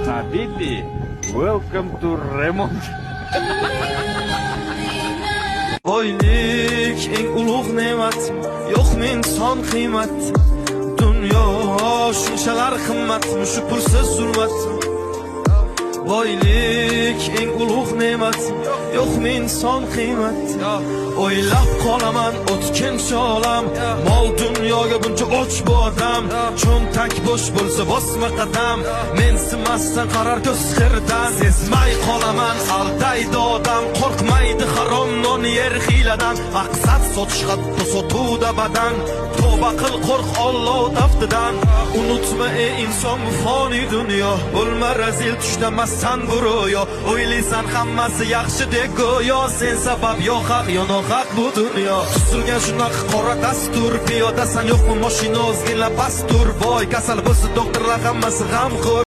Habibi, welcome to Remont. Boylik eng ulug' ne'mat, yo'q men son qiymat. Dunyo shunchalar qimmat, shu pulsiz zulmat. Boylik eng ulug' ne'mat, yo'q men son qiymat. O'ylab qolaman o'tkinchi olam, mol dunyoga buncha och bu odam. Cho'ntak bo'sh bo'lsa bosma qadam, mensimasdan qarar ko'z xirdan. Sezmay qolaman aldaydi odam, qo'rqmaydi harom non yer hiyladan. Maqsad sotish hatto sotuvda badan, tavba qil qo'rq Alloh taftidan. Unutma ey inson bu foniy dunyo, bo'lma razil tushda massan bu ro'yo. O'ylaysan hammasi yaxshi deb go'yo, sen sabab yo haq yo nohaq bu dunyo. Tuzilgan shunaqa qora dastur, piyodasan yo'qmi mashina o'zgina pastur. Voy kasal bo'lsa doktorlar hammasi g'amxo'r.